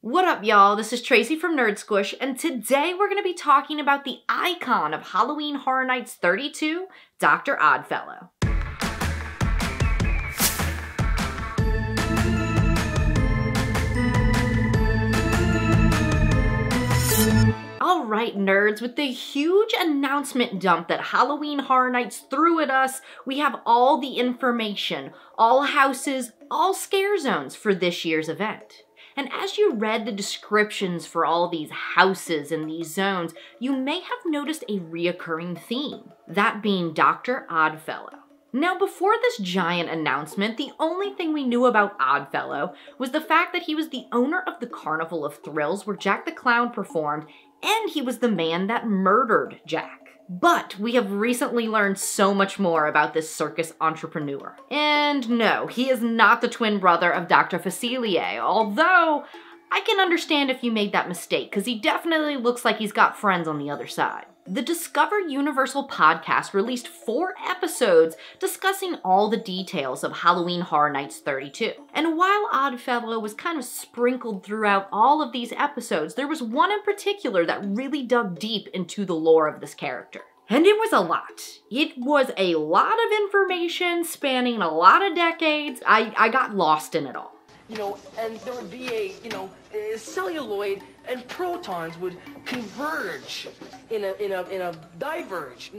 What up, y'all? This is Tracy from Nerd Squish, and today we're going to be talking about the icon of Halloween Horror Nights 32, Dr. Oddfellow. Alright nerds, with the huge announcement dump that Halloween Horror Nights threw at us, we have all the information, all houses, all scare zones for this year's event. And as you read the descriptions for all these houses and these zones, you may have noticed a reoccurring theme, that being Dr. Oddfellow. Now, before this giant announcement, the only thing we knew about Oddfellow was the fact that he was the owner of the Carnival of Thrills where Jack the Clown performed, and he was the man that murdered Jack. But we have recently learned so much more about this circus entrepreneur. And no, he is not the twin brother of Dr. Facilier, although I can understand if you made that mistake, because he definitely looks like he's got friends on the other side. The Discover Universal podcast released 4 episodes discussing all the details of Halloween Horror Nights 32. And while Oddfellow was kind of sprinkled throughout all of these episodes, there was one in particular that really dug deep into the lore of this character. And it was a lot. It was a lot of information spanning a lot of decades. I got lost in it all. And there would be a celluloid and protons would converge in a diverge.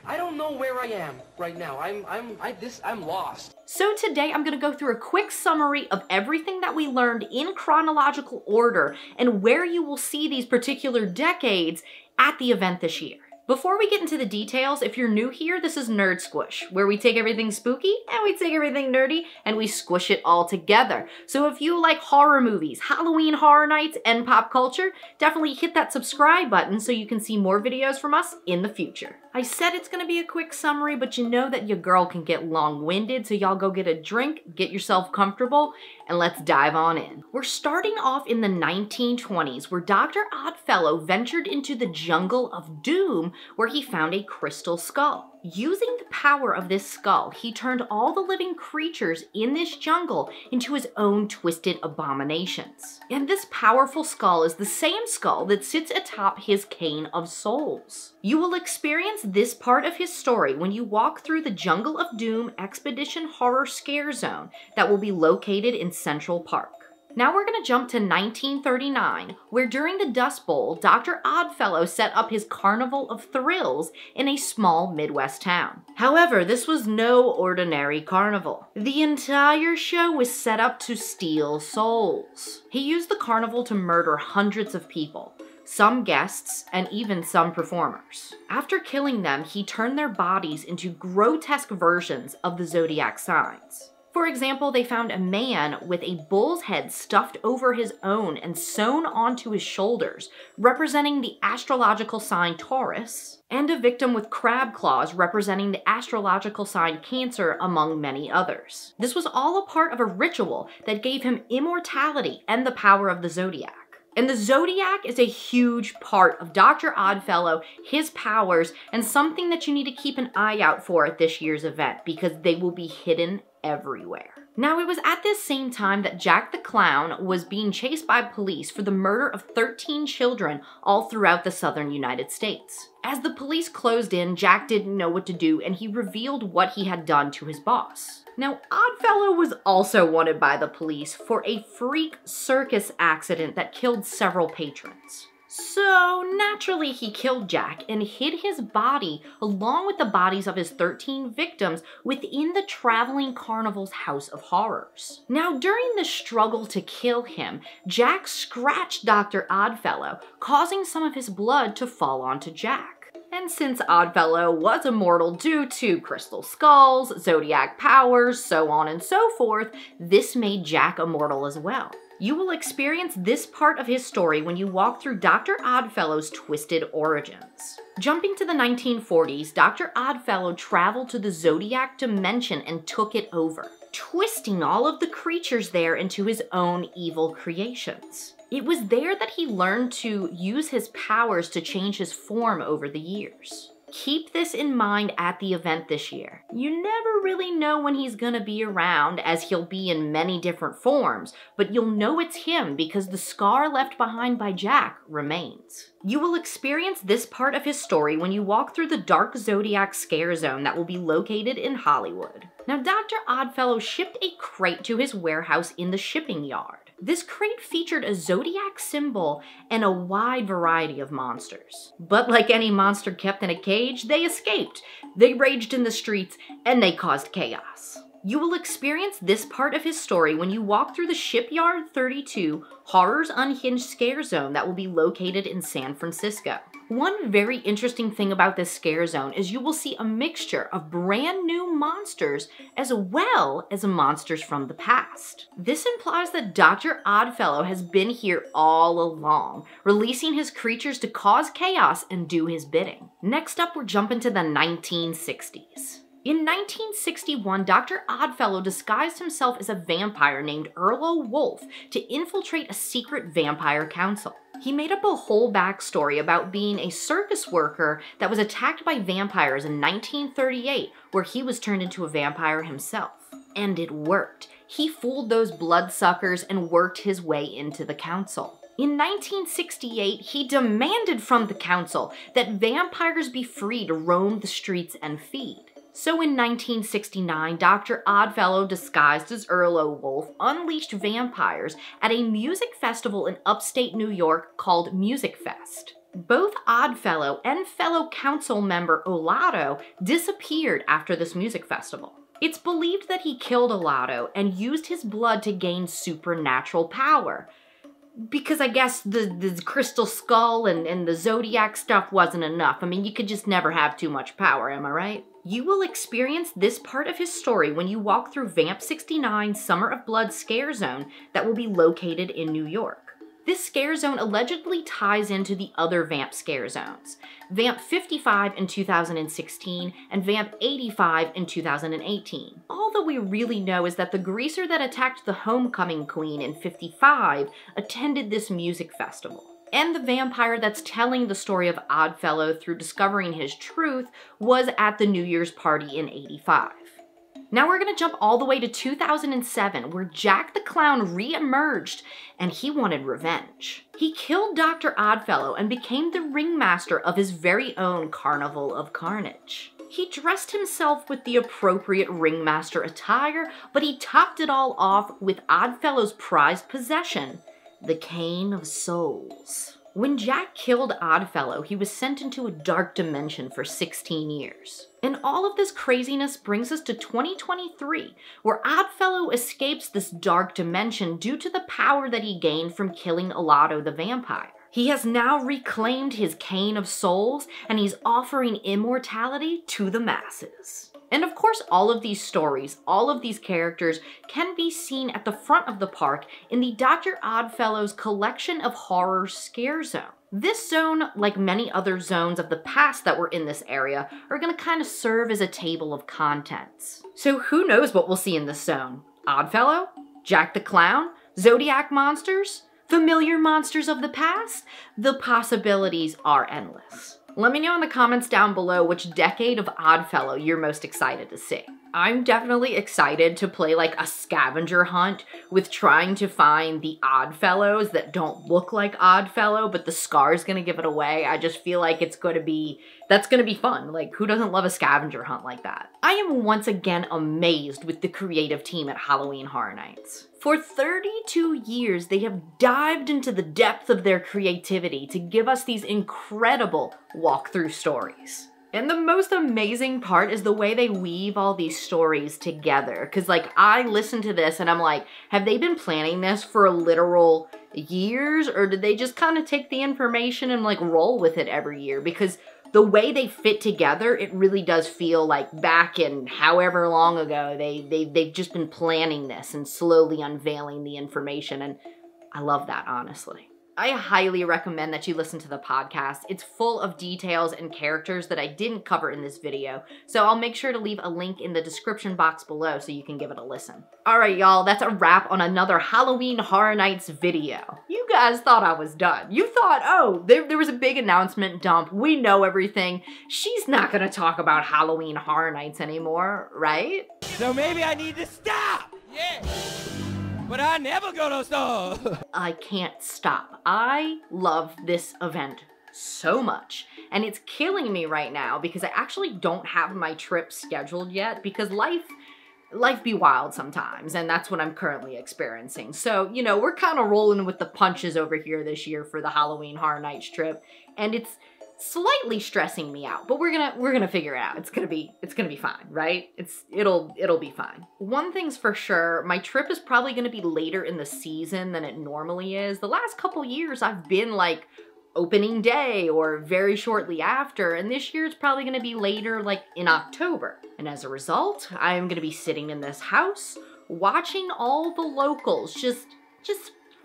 I don't know where I am right now. I'm lost. So today I'm going to go through a quick summary of everything that we learned in chronological order and where you will see these particular decades at the event this year. Before we get into the details, if you're new here, this is Nerd Squish, where we take everything spooky and we take everything nerdy and we squish it all together. So if you like horror movies, Halloween Horror Nights, and pop culture, definitely hit that subscribe button so you can see more videos from us in the future. I said it's going to be a quick summary, but you know that your girl can get long-winded, so y'all go get a drink, get yourself comfortable, and let's dive on in. We're starting off in the 1920s, where Dr. Oddfellow ventured into the jungle of doom, where he found a crystal skull. Using the power of this skull, he turned all the living creatures in this jungle into his own twisted abominations. And this powerful skull is the same skull that sits atop his cane of souls. You will experience this part of his story when you walk through the Jungle of Doom Expedition Horror Scare Zone that will be located in Central Park. Now we're going to jump to 1939, where during the Dust Bowl, Dr. Oddfellow set up his Carnival of Thrills in a small Midwest town. However, this was no ordinary carnival. The entire show was set up to steal souls. He used the carnival to murder hundreds of people, some guests, and even some performers. After killing them, he turned their bodies into grotesque versions of the zodiac signs. For example, they found a man with a bull's head stuffed over his own and sewn onto his shoulders, representing the astrological sign Taurus, and a victim with crab claws representing the astrological sign Cancer, among many others. This was all a part of a ritual that gave him immortality and the power of the zodiac. And the zodiac is a huge part of Dr. Oddfellow, his powers, and something that you need to keep an eye out for at this year's event, because they will be hidden everywhere. Now, it was at this same time that Jack the Clown was being chased by police for the murder of 13 children all throughout the southern United States. As the police closed in, Jack didn't know what to do, and he revealed what he had done to his boss. Now, Oddfellow was also wanted by the police for a freak circus accident that killed several patrons. So, naturally, he killed Jack and hid his body along with the bodies of his 13 victims within the traveling carnival's House of Horrors. Now, during the struggle to kill him, Jack scratched Dr. Oddfellow, causing some of his blood to fall onto Jack. And since Oddfellow was immortal due to crystal skulls, zodiac powers, so on and so forth, this made Jack immortal as well. You will experience this part of his story when you walk through Dr. Oddfellow's twisted origins. Jumping to the 1940s, Dr. Oddfellow traveled to the Zodiac dimension and took it over, twisting all of the creatures there into his own evil creations. It was there that he learned to use his powers to change his form over the years. Keep this in mind at the event this year. You never really know when he's gonna be around, as he'll be in many different forms, but you'll know it's him because the scar left behind by Jack remains. You will experience this part of his story when you walk through the dark Zodiac scare zone that will be located in Hollywood. Now, Dr. Oddfellow shipped a crate to his warehouse in the shipping yard. This crate featured a Zodiac symbol and a wide variety of monsters. But like any monster kept in a cage, they escaped. They raged in the streets, and they caused chaos. You will experience this part of his story when you walk through the Shipyard 32 Horrors Unhinged scare zone that will be located in San Francisco. One very interesting thing about this scare zone is you will see a mixture of brand new monsters as well as monsters from the past. This implies that Dr. Oddfellow has been here all along, releasing his creatures to cause chaos and do his bidding. Next up, we're jumping to the 1960s. In 1961, Dr. Oddfellow disguised himself as a vampire named Erlo Wolf to infiltrate a secret vampire council. He made up a whole backstory about being a circus worker that was attacked by vampires in 1938, where he was turned into a vampire himself. And it worked. He fooled those bloodsuckers and worked his way into the council. In 1968, he demanded from the council that vampires be free to roam the streets and feed. So in 1969, Dr. Oddfellow, disguised as Erlo Wolf, unleashed vampires at a music festival in upstate New York called Music Fest. Both Oddfellow and fellow council member Olato disappeared after this music festival. It's believed that he killed Olato and used his blood to gain supernatural power. Because I guess the crystal skull and the Zodiac stuff wasn't enough. I mean, you could just never have too much power, am I right? You will experience this part of his story when you walk through Vamp 69 Summer of Blood scare zone that will be located in New York. This scare zone allegedly ties into the other Vamp scare zones, Vamp 55 in 2016 and Vamp 85 in 2018. All that we really know is that the greaser that attacked the Homecoming Queen in 55 attended this music festival. And the vampire that's telling the story of Oddfellow through discovering his truth was at the New Year's party in 85. Now we're gonna jump all the way to 2007, where Jack the Clown re-emerged and he wanted revenge. He killed Dr. Oddfellow and became the ringmaster of his very own Carnival of Carnage. He dressed himself with the appropriate ringmaster attire, but he topped it all off with Oddfellow's prized possession, the Cane of Souls. When Jack killed Oddfellow, he was sent into a dark dimension for 16 years. And all of this craziness brings us to 2023, where Oddfellow escapes this dark dimension due to the power that he gained from killing Olato the vampire. He has now reclaimed his Cane of Souls, and he's offering immortality to the masses. And of course, all of these stories, all of these characters can be seen at the front of the park in the Dr. Oddfellow's collection of horror scare zone. This zone, like many other zones of the past that were in this area, are going to kind of serve as a table of contents. So who knows what we'll see in this zone? Oddfellow? Jack the Clown? Zodiac monsters? Familiar monsters of the past? The possibilities are endless. Let me know in the comments down below which decade of Oddfellow you're most excited to see. I'm definitely excited to play like a scavenger hunt with trying to find the Oddfellows that don't look like Oddfellow, but the scar's gonna give it away. I just feel like that's gonna be fun. Like, who doesn't love a scavenger hunt like that? I am once again amazed with the creative team at Halloween Horror Nights. For 32 years, they have dived into the depth of their creativity to give us these incredible walkthrough stories. And the most amazing part is the way they weave all these stories together. Cause like, I listen to this and I'm like, have they been planning this for literal years? Or did they just kind of take the information and like roll with it every year? Because the way they fit together, it really does feel like back in however long ago, they've just been planning this and slowly unveiling the information. And I love that, honestly. I highly recommend that you listen to the podcast. It's full of details and characters that I didn't cover in this video, so I'll make sure to leave a link in the description box below so you can give it a listen. Alright y'all, that's a wrap on another Halloween Horror Nights video. You you guys thought I was done. You thought, oh, there was a big announcement dump. We know everything. She's not gonna talk about Halloween Horror Nights anymore, right? So maybe I need to stop. Yeah. But I never gonna stop. I can't stop. I love this event so much. And it's killing me right now because I actually don't have my trip scheduled yet because life be wild sometimes, and that's what I'm currently experiencing. So, you know, we're kind of rolling with the punches over here this year for the Halloween Horror Nights trip, and it's slightly stressing me out, but we're gonna figure it out. It's gonna be fine, right? It'll be fine. One thing's for sure, my trip is probably gonna be later in the season than it normally is. The last couple years I've been like opening day or very shortly after, and this year it's probably gonna be later, like in October. And as a result, I am gonna be sitting in this house watching all the locals just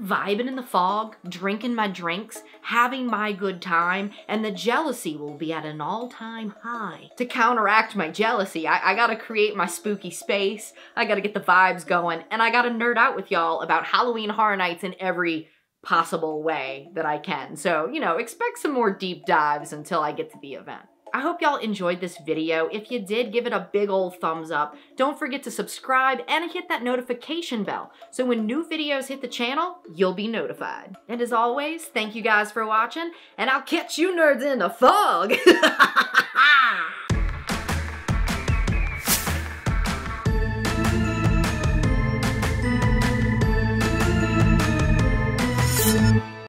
vibing in the fog, drinking my drinks, having my good time, and the jealousy will be at an all-time high. To counteract my jealousy, I gotta create my spooky space, I gotta get the vibes going, and I gotta nerd out with y'all about Halloween Horror Nights in every possible way that I can. So, you know, expect some more deep dives until I get to the event. I hope y'all enjoyed this video. If you did, give it a big old thumbs up. Don't forget to subscribe and hit that notification bell so when new videos hit the channel, you'll be notified. And as always, thank you guys for watching, and I'll catch you nerds in the fog.